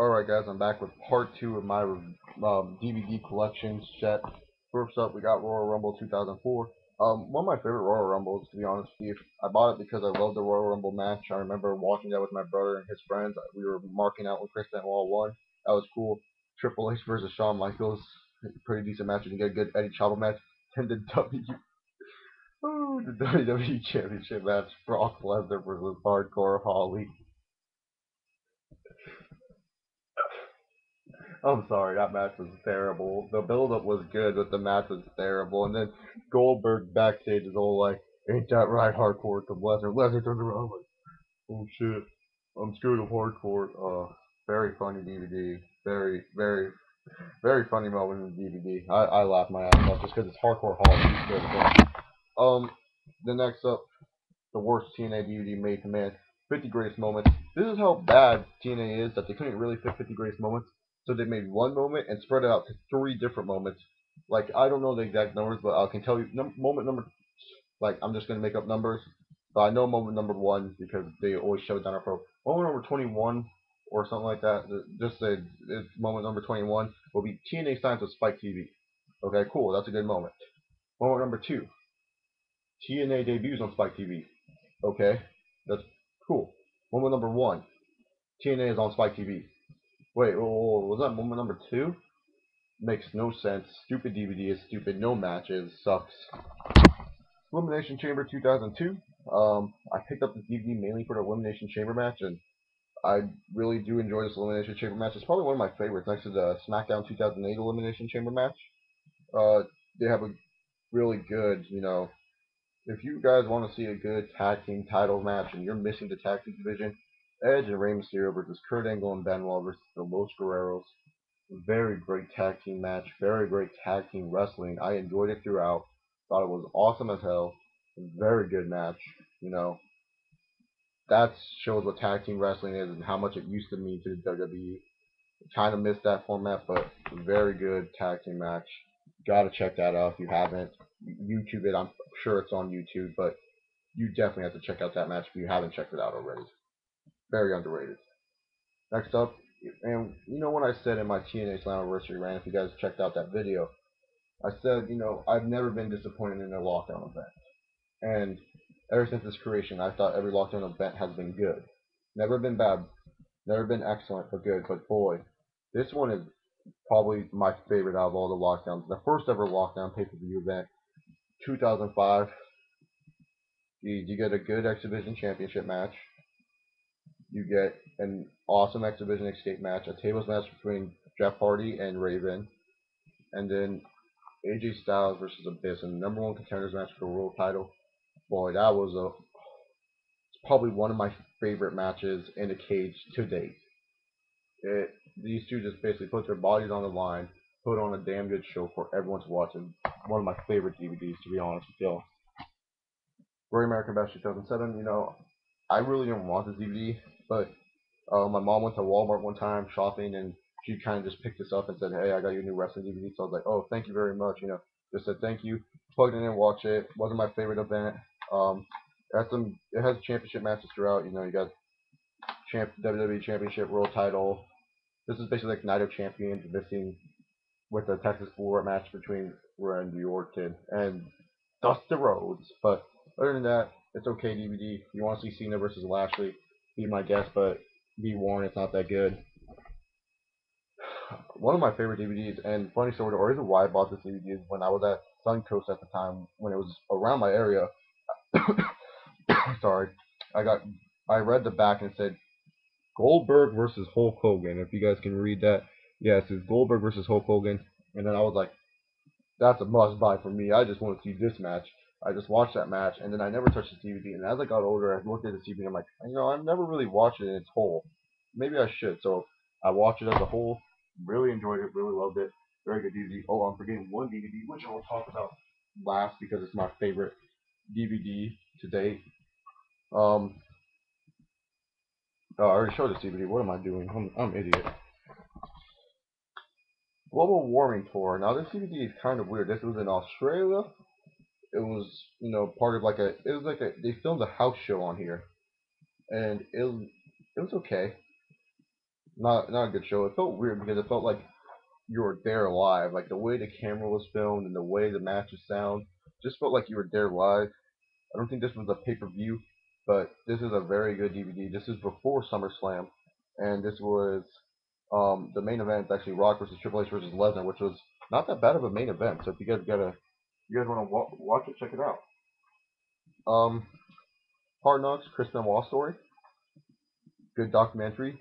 Alright guys, I'm back with part 2 of my DVD collection set. First up, we got Royal Rumble 2004. One of my favorite Royal Rumbles, to be honest with you. I bought it because I love the Royal Rumble match. I remember watching that with my brother and his friends. We were marking out when Chris Benoit won. That was cool. Triple H versus Shawn Michaels. Pretty decent match. You get a good Eddie Chavo match. And the WWE Championship match. Brock Lesnar versus Hardcore Holly. I'm sorry, that match was terrible. The build-up was good, but the match was terrible. And then Goldberg backstage is all like, "Ain't that right, hardcore?" To Lesnar. Lesnar turns around like, "Oh shit, I'm scared of hardcore." Very funny DVD. Very, very, very funny moment in the DVD. I laughed my ass off just because it's hardcore Hall. The next up, the worst TNA DVD made to man. 50 greatest moments. This is how bad TNA is that they couldn't really fit 50 greatest moments. So they made one moment and spread it out to 3 different moments. Like, I don't know the exact numbers, but I can tell you moment number, like, I'm just going to make up numbers. But I know moment number 1 because they always shove it down our throat. Moment number 21 or something like that, just say it's moment number 21 will be TNA signs with Spike TV. Okay, cool, that's a good moment. Moment number 2, TNA debuts on Spike TV. Okay, that's cool. Moment number 1, TNA is on Spike TV. Wait, was that moment number 2? Makes no sense. Stupid DVD is stupid. No matches. Sucks. Elimination Chamber 2002. I picked up this DVD mainly for the Elimination Chamber match, and I really do enjoy this Elimination Chamber match. It's probably one of my favorites next to the SmackDown 2008 Elimination Chamber match. Uh, they have a really good, if you guys want to see a good tag team title match and you're missing the tag team division, Edge and Rey Mysterio versus Kurt Angle and Benoit versus the Los Guerreros. Very great tag team match. Very great tag team wrestling. I enjoyed it throughout. Thought it was awesome as hell. Very good match. You know, that shows what tag team wrestling is and how much it used to mean to the WWE. Kind of missed that format, but very good tag team match. Gotta check that out if you haven't. YouTube it. I'm sure it's on YouTube, but you definitely have to check out that match if you haven't checked it out already. Very underrated. Next up, and when I said in my TNA Slammiversary rant, if you guys checked out that video, I said, I've never been disappointed in a lockdown event. And ever since its creation, I thought every lockdown event has been good. Never been bad, never been excellent, but good. But boy, this one is probably my favorite out of all the lockdowns. The first ever lockdown pay-per-view event, 2005. You get a good exhibition championship match. You get an awesome exhibition escape match, a tables match between Jeff Hardy and Raven, and then AJ Styles versus Abyss in the #1 contenders match for the world title. Boy, that was probably one of my favorite matches in a cage to date. These two just basically put their bodies on the line, put on a damn good show for everyone to watch, and one of my favorite DVDs, to be honest with y'all. Great American Bash 2007. I really didn't want this DVD, but my mom went to Walmart one time shopping, and she kind of just picked this up and said, "Hey, I got your new wrestling DVD." So I was like, "Oh, thank you very much." Just said thank you. Plugged it in and watched it. Wasn't my favorite event. It has championship matches throughout. You got WWE Championship, World Title. This is basically like Night of Champions missing with the Texas War match between Randy Orton and Dusty Rhodes. But other than that, it's okay DVD. If you want to see Cena versus Lashley, be my guest, but be warned, it's not that good. One of my favorite DVDs, and funny story, the reason why I bought this DVD is when I was at Suncoast at the time, when it was around my area. Sorry, I read the back and it said Goldberg versus Hulk Hogan. If you guys can read that, yes, it's Goldberg versus Hulk Hogan. And then I was like, that's a must buy for me. I just want to see this match. I just watched that match, and then I never touched the DVD. And as I got older, I looked at the DVD, and I'm like, I've never really watched it in its whole. Maybe I should. So I watched it as a whole. Really enjoyed it. Really loved it. Very good DVD. Oh, I'm forgetting one DVD, which I will talk about last because it's my favorite DVD to date. I already showed this DVD. What am I doing? I'm an idiot. Global Warming Tour. Now this DVD is kind of weird. This was in Australia. It was, part of they filmed a house show on here, and it was okay. not a good show. It felt weird because it felt like you were there live. Like the way the camera was filmed and the way the matches sound, just felt like you were there live. I don't think this was a pay-per-view, but this is a very good DVD. This is before SummerSlam, and this was the main event. It's actually Rock versus Triple H versus Lesnar, which was not that bad of a main event. So if you guys want to watch it, check it out. Um, Hard Knocks, Chris Benoit story, good documentary,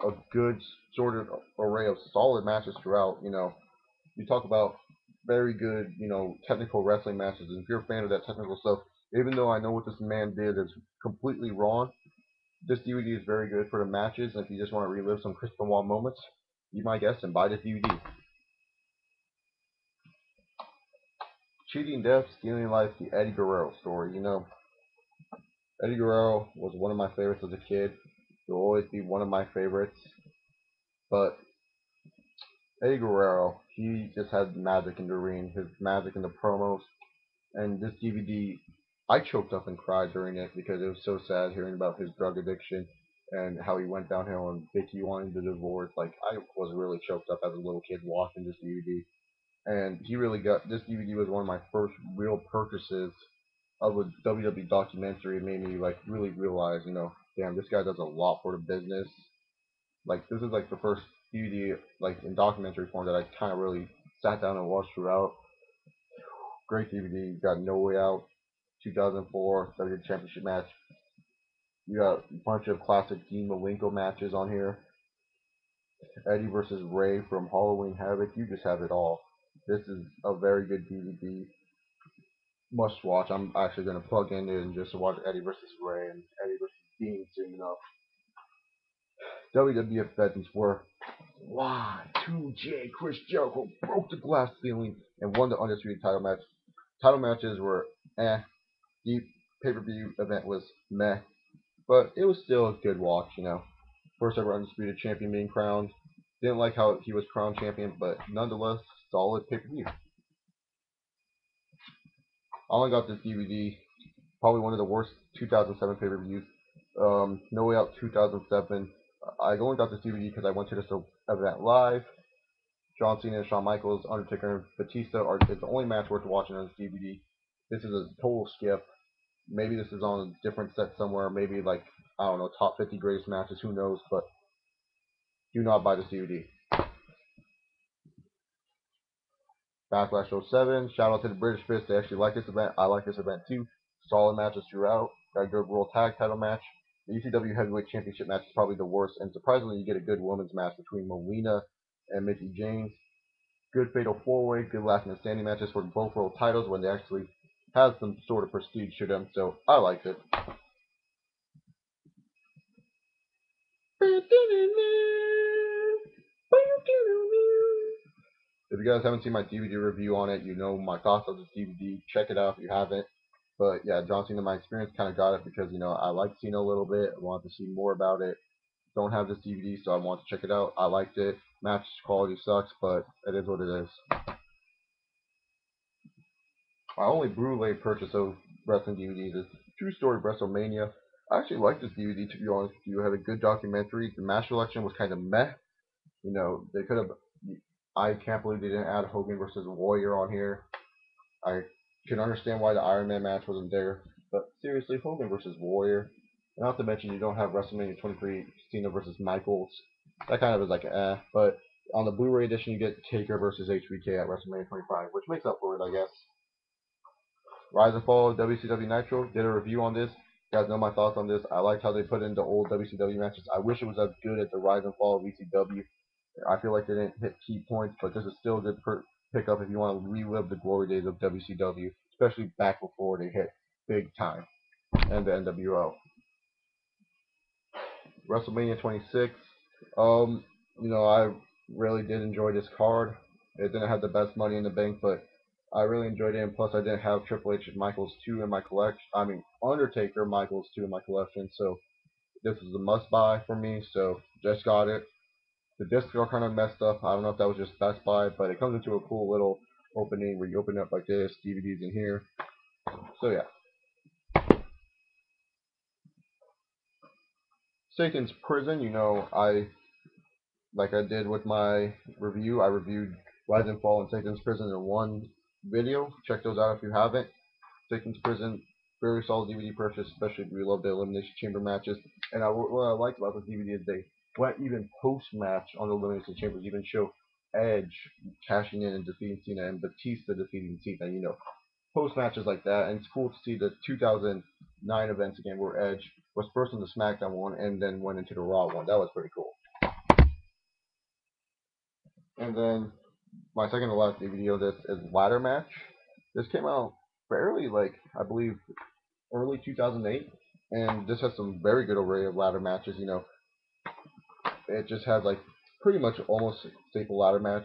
a good sort of array of solid matches throughout. You talk about very good, technical wrestling matches. And if you're a fan of that technical stuff, even though I know what this man did is completely wrong, this DVD is very good for the matches. And if you just want to relive some Chris Benoit moments, be my guest and buy this DVD. Cheating Death, Stealing Life, the Eddie Guerrero story. Eddie Guerrero was one of my favorites as a kid. He'll always be one of my favorites. But Eddie Guerrero, he just had magic in the ring, his magic in the promos. And this DVD, I choked up and cried during it because it was so sad hearing about his drug addiction and how he went downhill and Vicky wanting to divorce. Like, I was really choked up as a little kid watching this DVD. And he really got this DVD was one of my first real purchases of a WWE documentary. It made me like really realize, damn, this guy does a lot for the business. Like, this is like the first DVD like in documentary form that I kind of really sat down and watched throughout. Great DVD. Got No Way Out, 2004 WWE Championship match. You got a bunch of classic Dean Malenko matches on here. Eddie versus Ray from Halloween Havoc. You just have it all. This is a very good DVD. Must watch. I'm actually going to plug in it and just watch Eddie versus Ray and Eddie versus Dean soon enough. WWF veterans were Y2J Chris Jericho broke the glass ceiling and won the undisputed title match. Title matches were eh. The pay-per-view event was meh, but it was still a good watch. First ever undisputed champion being crowned. Didn't like how he was crowned champion, but nonetheless, solid pay-per-view. I only got this DVD, probably one of the worst 2007 pay-per-views. No Way Out 2007. I only got this DVD because I went to this event live. John Cena and Shawn Michaels, Undertaker, and Batista is the only match worth watching on this DVD. This is a total skip. Maybe this is on a different set somewhere. Maybe like, I don't know, top 50 greatest matches. Who knows? But do not buy this DVD. Backlash '07. Shout out to the British Fist. They actually like this event. I like this event too. Solid matches throughout. Got a good World Tag Title match. The ECW Heavyweight Championship match is probably the worst. And surprisingly, you get a good women's match between Melina and Mickie James. Good Fatal 4-Way. Good last man standing matches for both world titles when they actually have some sort of prestige to them. So I liked it. If you guys haven't seen my DVD review on it, you know my thoughts on this DVD. Check it out if you haven't. But yeah, John Cena, my experience kind of got it because, I like Cena a little bit. I wanted to see more about it. Don't have this DVD, so I want to check it out. I liked it. Match quality sucks, but it is what it is. My only Blu-ray purchase of wrestling DVDs is True Story of WrestleMania. I actually like this DVD, to be honest with you. It had a good documentary. The match selection was kind of meh. They could have. I can't believe they didn't add Hogan versus Warrior on here. I can understand why the Iron Man match wasn't there, but seriously, Hogan versus Warrior. Not to mention you don't have WrestleMania 23 Cena versus Michaels. That kind of is like but on the Blu-ray edition you get Taker versus HBK at WrestleMania 25, which makes up for it, I guess. Rise and Fall of WCW Nitro. Did a review on this. You guys know my thoughts on this. I liked how they put in the old WCW matches. I wish it was as good as the Rise and Fall of WCW. I feel like they didn't hit key points, but this is still a good pickup if you want to relive the glory days of WCW, especially back before they hit big time and the NWO. WrestleMania 26. I really did enjoy this card. It didn't have the best money in the bank, but I really enjoyed it. And plus, I didn't have Triple H and Michaels 2 in my collection. I mean, Undertaker Michaels 2 in my collection. So this is a must buy for me. So just got it. The discs are kind of messed up. I don't know if that was just Best Buy, but it comes into a cool little opening where you open it up like this. DVDs in here. So yeah. Satan's Prison. I like I did with my review. I reviewed Rise and Fall and Satan's Prison in one video. Check those out if you haven't. Satan's Prison, very solid DVD purchase, especially if you love the Elimination Chamber matches. And what I liked about this DVD is they went even post-match on the Elimination Chambers, even show Edge cashing in and defeating Cena and Batista defeating Cena. Post matches like that, and it's cool to see the 2009 events again where Edge was first in the SmackDown one and then went into the Raw one. That was pretty cool. And then my second to last DVD of this is Ladder Match. This came out fairly, like, I believe, early 2008, and this has some very good array of ladder matches. It just has, like, pretty much almost a staple ladder match.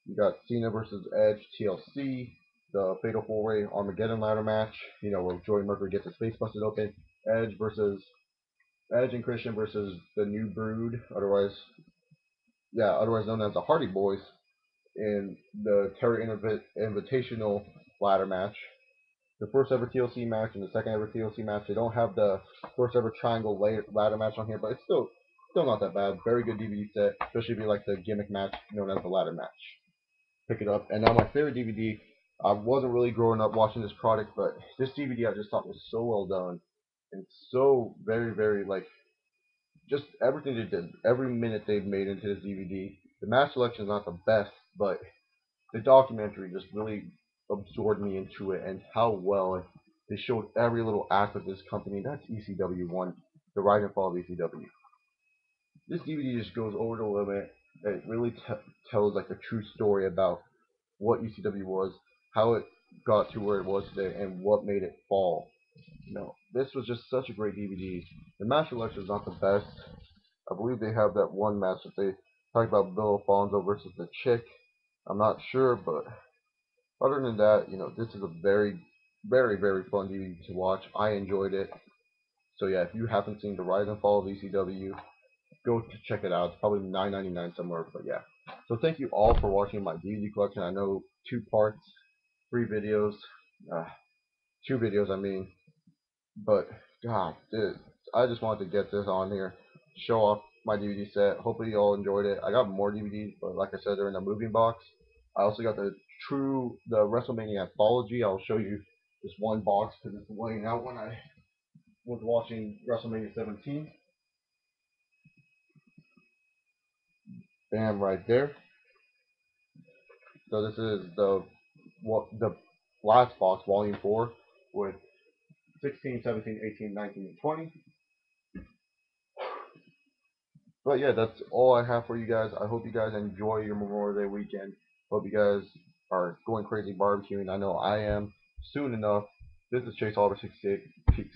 You got Cena versus Edge, TLC, the Fatal 4-Way Armageddon ladder match, where Joey Mercury gets his face busted open. Edge and Christian versus the New Brood, otherwise known as the Hardy Boys, in the Terry Invitational ladder match. The first ever TLC match and the second ever TLC match. They don't have the first ever triangle ladder match on here, but it's still not that bad. Very good DVD set, especially if you like the gimmick match known as the ladder match. Pick it up. And now my favorite DVD. I wasn't really growing up watching this product, but this DVD I just thought was so well done and so very, very, like, just everything they did, every minute they've made into this DVD. The match selection is not the best, but the documentary just really absorbed me into it and how well they showed every little aspect of this company. That's ECW1, the rise and fall of ECW. This DVD just goes over the limit. It really tells like a true story about what ECW was, how it got to where it was today, and what made it fall. This was just such a great DVD. The match selection is not the best. I believe they have that one match that they talk about, Bill Alfonso versus the Chick. I'm not sure, but other than that, this is a very, very, very fun DVD to watch. I enjoyed it. So yeah, if you haven't seen the Rise and Fall of ECW, go to check it out. It's probably $9.99 somewhere, but yeah. So thank you all for watching my DVD collection. I know 2 parts, 3 videos, uh, 2 videos I mean, but God, dude, I just wanted to get this on here, show off my DVD set. Hopefully you all enjoyed it. I got more DVDs, but like I said, they're in the moving box. I also got the WrestleMania anthology. I'll show you this one box because it's laying out when I was watching WrestleMania 17. Bam, right there. So this is the last box, Volume 4, with 16, 17, 18, 19, and 20. But yeah, that's all I have for you guys. I hope you guys enjoy your Memorial Day weekend. Hope you guys are going crazy barbecuing. I know I am. Soon enough. This is Chase Oliver 68. Peace.